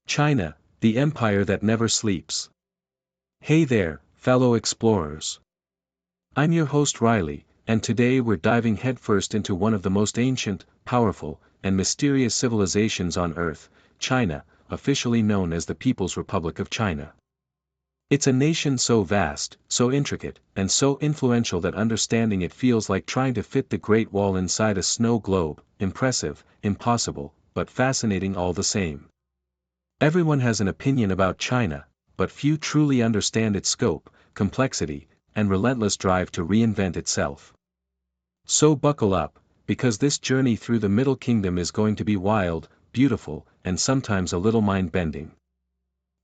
China, the empire that never sleeps. Hey there, fellow explorers. I'm your host Riley, and today we're diving headfirst into one of the most ancient, powerful, and mysterious civilizations on Earth, China, officially known as the People's Republic of China. It's a nation so vast, so intricate, and so influential that understanding it feels like trying to fit the Great Wall inside a snow globe, impressive, impossible, but fascinating all the same. Everyone has an opinion about China, but few truly understand its scope, complexity, and relentless drive to reinvent itself. So buckle up, because this journey through the Middle Kingdom is going to be wild, beautiful, and sometimes a little mind-bending.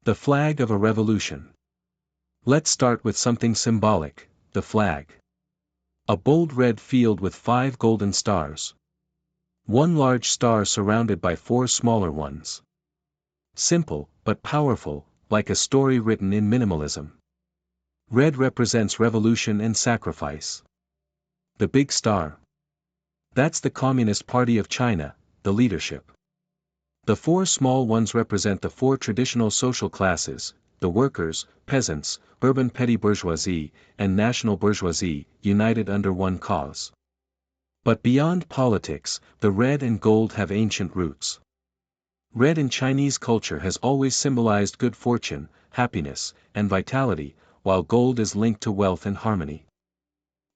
The flag of a revolution. Let's start with something symbolic, the flag. A bold red field with 5 golden stars. One large star surrounded by 4 smaller ones. Simple, but powerful, like a story written in minimalism. Red represents revolution and sacrifice. The big star. That's the Communist Party of China, the leadership. The 4 small ones represent the 4 traditional social classes, the workers, peasants, urban petty bourgeoisie, and national bourgeoisie, united under one cause. But beyond politics, the red and gold have ancient roots. Red in Chinese culture has always symbolized good fortune, happiness, and vitality, while gold is linked to wealth and harmony.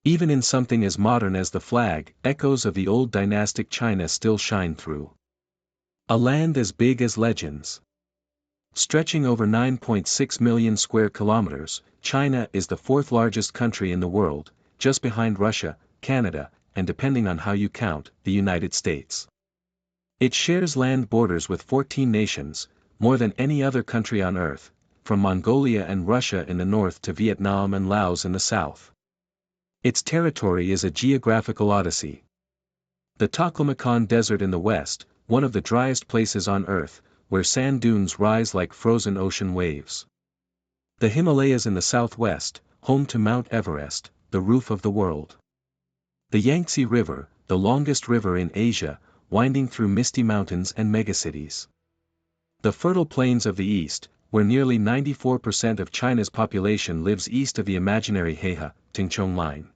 Even in something as modern as the flag, echoes of the old dynastic China still shine through. A land as big as legends. Stretching over 9.6 million square kilometers, China is the 4th largest country in the world, just behind Russia, Canada, and depending on how you count, the United States. It shares land borders with 14 nations, more than any other country on Earth, from Mongolia and Russia in the north to Vietnam and Laos in the south. Its territory is a geographical odyssey. The Taklamakan Desert in the west, one of the driest places on Earth, where sand dunes rise like frozen ocean waves. The Himalayas in the southwest, home to Mount Everest, the roof of the world. The Yangtze River, the longest river in Asia, winding through misty mountains and megacities. The fertile plains of the east, where nearly 94% of China's population lives east of the imaginary Heihe-Tingchong line.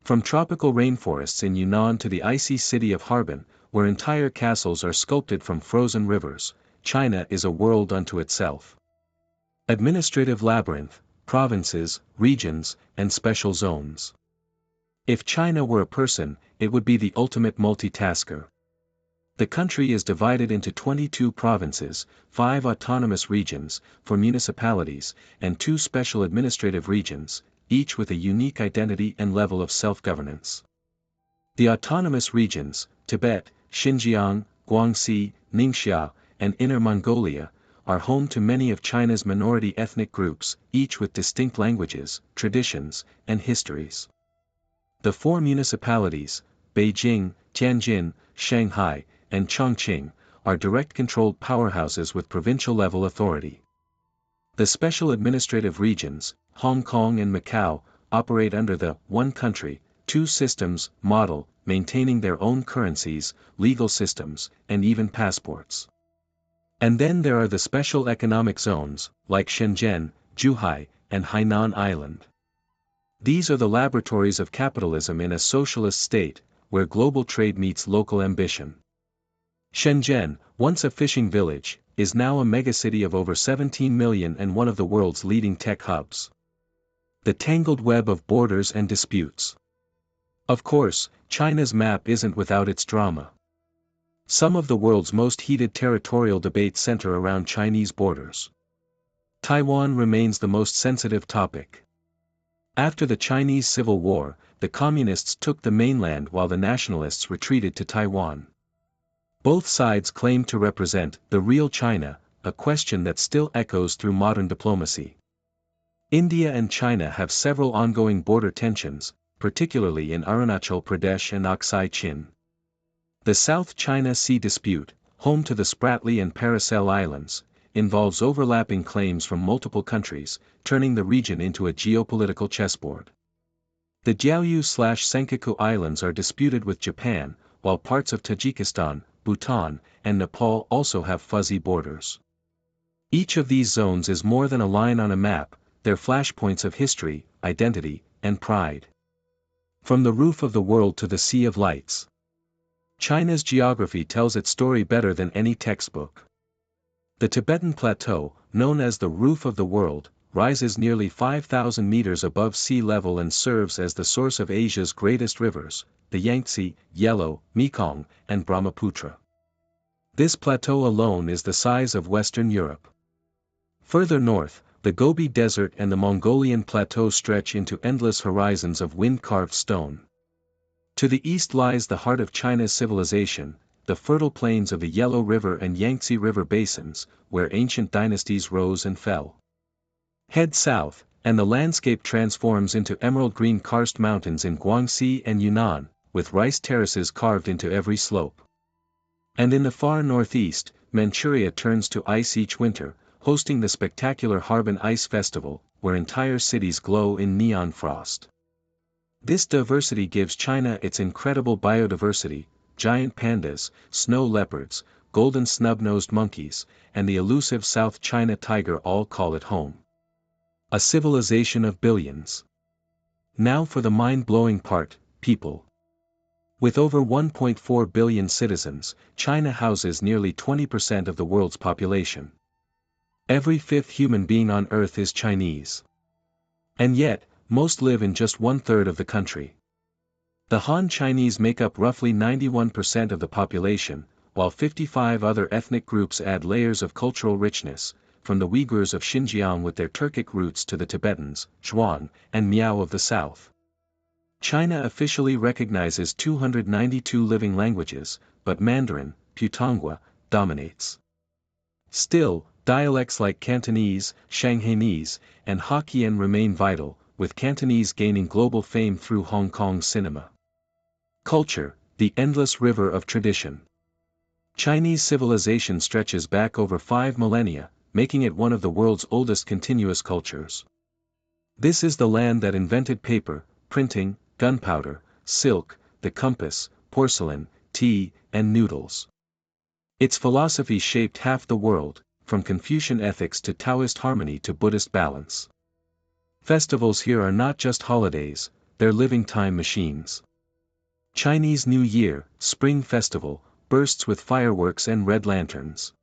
From tropical rainforests in Yunnan to the icy city of Harbin, where entire castles are sculpted from frozen rivers, China is a world unto itself. Administrative labyrinth, provinces, regions, and special zones. If China were a person, it would be the ultimate multitasker. The country is divided into 22 provinces, 5 autonomous regions, 4 municipalities, and 2 special administrative regions, each with a unique identity and level of self-governance. The autonomous regions, Tibet, Xinjiang, Guangxi, Ningxia, and Inner Mongolia, are home to many of China's minority ethnic groups, each with distinct languages, traditions, and histories. The 4 municipalities, Beijing, Tianjin, Shanghai, and Chongqing, are direct-controlled powerhouses with provincial-level authority. The special administrative regions, Hong Kong and Macau, operate under the one country, two systems model, maintaining their own currencies, legal systems, and even passports. And then there are the special economic zones, like Shenzhen, Zhuhai, and Hainan Island. These are the laboratories of capitalism in a socialist state, where global trade meets local ambition. Shenzhen, once a fishing village, is now a megacity of over 17 million and one of the world's leading tech hubs. The tangled web of borders and disputes. Of course, China's map isn't without its drama. Some of the world's most heated territorial debates center around Chinese borders. Taiwan remains the most sensitive topic. After the Chinese Civil War, the Communists took the mainland while the nationalists retreated to Taiwan. Both sides claim to represent the real China, a question that still echoes through modern diplomacy. India and China have several ongoing border tensions, particularly in Arunachal Pradesh and Aksai Chin. The South China Sea dispute, home to the Spratly and Paracel Islands, involves overlapping claims from multiple countries, turning the region into a geopolitical chessboard. The Diaoyu/Senkaku Islands are disputed with Japan, while parts of Tajikistan, Bhutan, and Nepal also have fuzzy borders. Each of these zones is more than a line on a map, they're flashpoints of history, identity, and pride. From the roof of the world to the sea of lights. China's geography tells its story better than any textbook. The Tibetan Plateau, known as the roof of the world, rises nearly 5,000 meters above sea level and serves as the source of Asia's greatest rivers, the Yangtze, Yellow, Mekong, and Brahmaputra. This plateau alone is the size of Western Europe. Further north, the Gobi Desert and the Mongolian Plateau stretch into endless horizons of wind-carved stone. To the east lies the heart of China's civilization, the fertile plains of the Yellow River and Yangtze River basins, where ancient dynasties rose and fell. Head south, and the landscape transforms into emerald-green karst mountains in Guangxi and Yunnan, with rice terraces carved into every slope. And in the far northeast, Manchuria turns to ice each winter, hosting the spectacular Harbin Ice Festival, where entire cities glow in neon frost. This diversity gives China its incredible biodiversity: giant pandas, snow leopards, golden snub-nosed monkeys, and the elusive South China tiger all call it home. A civilization of billions. Now for the mind-blowing part, people. With over 1.4 billion citizens, China houses nearly 20% of the world's population. Every fifth human being on Earth is Chinese. And yet, most live in just one-third of the country. The Han Chinese make up roughly 91% of the population, while 55 other ethnic groups add layers of cultural richness, from the Uyghurs of Xinjiang with their Turkic roots to the Tibetans, Zhuang, and Miao of the south. China officially recognizes 292 living languages, but Mandarin, Putonghua, dominates. Still, dialects like Cantonese, Shanghainese, and Hokkien remain vital, with Cantonese gaining global fame through Hong Kong cinema. Culture, the endless river of tradition. Chinese civilization stretches back over 5 millennia, making it one of the world's oldest continuous cultures. This is the land that invented paper, printing, gunpowder, silk, the compass, porcelain, tea, and noodles. Its philosophy shaped half the world, from Confucian ethics to Taoist harmony to Buddhist balance. Festivals here are not just holidays, they're living time machines. Chinese New Year, Spring Festival, bursts with fireworks and red lanterns.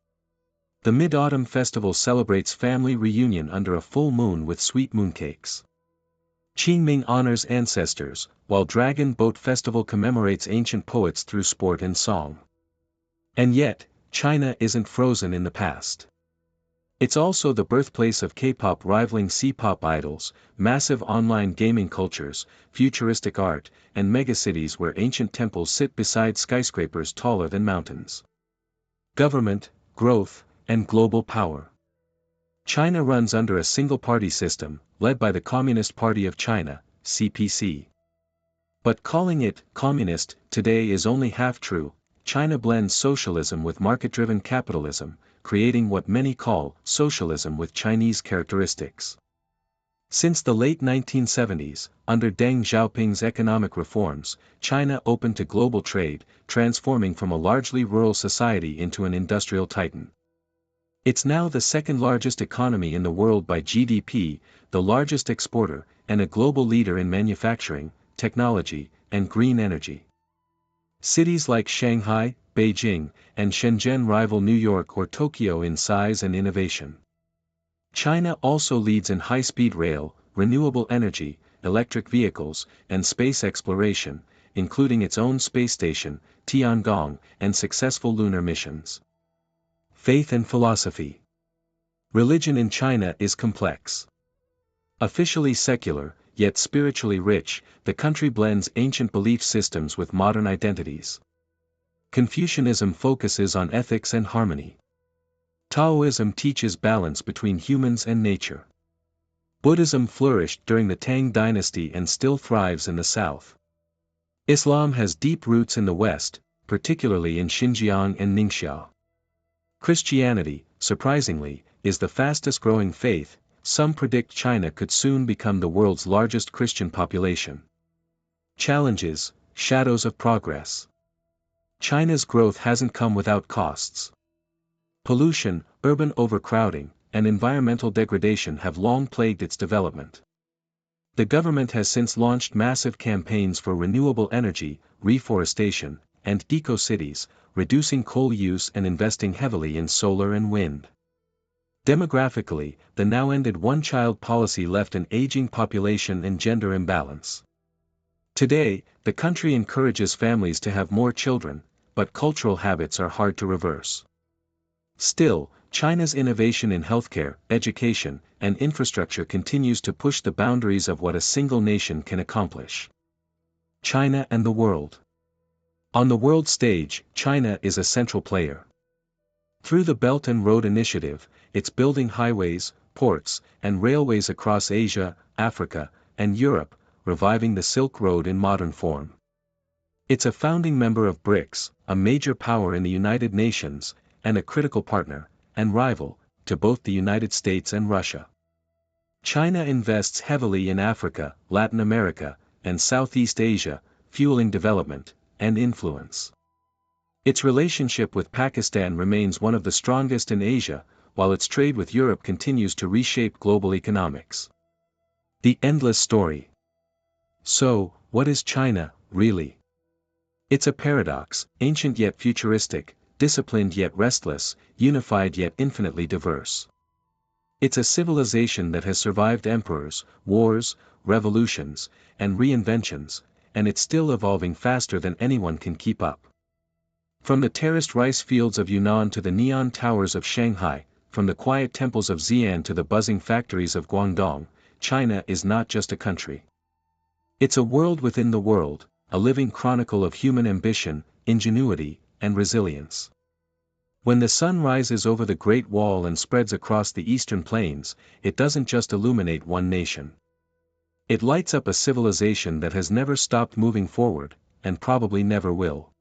The Mid-Autumn Festival celebrates family reunion under a full moon with sweet mooncakes. Qingming honors ancestors, while Dragon Boat Festival commemorates ancient poets through sport and song. And yet, China isn't frozen in the past. It's also the birthplace of K-pop rivaling C-pop idols, massive online gaming cultures, futuristic art, and megacities where ancient temples sit beside skyscrapers taller than mountains. Government, growth, and global power. China runs under a single-party system, led by the Communist Party of China, CPC. But calling it communist today is only half true. China blends socialism with market-driven capitalism, creating what many call socialism with Chinese characteristics. Since the late 1970s, under Deng Xiaoping's economic reforms, China opened to global trade, transforming from a largely rural society into an industrial titan. It's now the second-largest economy in the world by GDP, the largest exporter, and a global leader in manufacturing, technology, and green energy. Cities like Shanghai, Beijing, and Shenzhen rival New York or Tokyo in size and innovation. China also leads in high-speed rail, renewable energy, electric vehicles, and space exploration, including its own space station, Tiangong, and successful lunar missions. Faith and philosophy. Religion in China is complex. Officially secular, yet spiritually rich, the country blends ancient belief systems with modern identities. Confucianism focuses on ethics and harmony. Taoism teaches balance between humans and nature. Buddhism flourished during the Tang dynasty and still thrives in the south. Islam has deep roots in the west, particularly in Xinjiang and Ningxia. Christianity, surprisingly, is the fastest-growing faith. Some predict China could soon become the world's largest Christian population. Challenges, shadows of progress. China's growth hasn't come without costs. Pollution, urban overcrowding, and environmental degradation have long plagued its development. The government has since launched massive campaigns for renewable energy, reforestation, and eco-cities, reducing coal use and investing heavily in solar and wind. Demographically, the now-ended one-child policy left an aging population and gender imbalance. Today, the country encourages families to have more children, but cultural habits are hard to reverse. Still, China's innovation in healthcare, education, and infrastructure continues to push the boundaries of what a single nation can accomplish. China and the world. On the world stage, China is a central player. Through the Belt and Road Initiative, it's building highways, ports, and railways across Asia, Africa, and Europe, reviving the Silk Road in modern form. It's a founding member of BRICS, a major power in the United Nations, and a critical partner, and rival, to both the United States and Russia. China invests heavily in Africa, Latin America, and Southeast Asia, fueling development and influence. Its relationship with Pakistan remains one of the strongest in Asia, while its trade with Europe continues to reshape global economics. The endless story. So, what is China, really? It's a paradox, ancient yet futuristic, disciplined yet restless, unified yet infinitely diverse. It's a civilization that has survived emperors, wars, revolutions, and reinventions, and it's still evolving faster than anyone can keep up. From the terraced rice fields of Yunnan to the neon towers of Shanghai, from the quiet temples of Xi'an to the buzzing factories of Guangdong, China is not just a country. It's a world within the world, a living chronicle of human ambition, ingenuity, and resilience. When the sun rises over the Great Wall and spreads across the eastern plains, it doesn't just illuminate one nation. It lights up a civilization that has never stopped moving forward, and probably never will.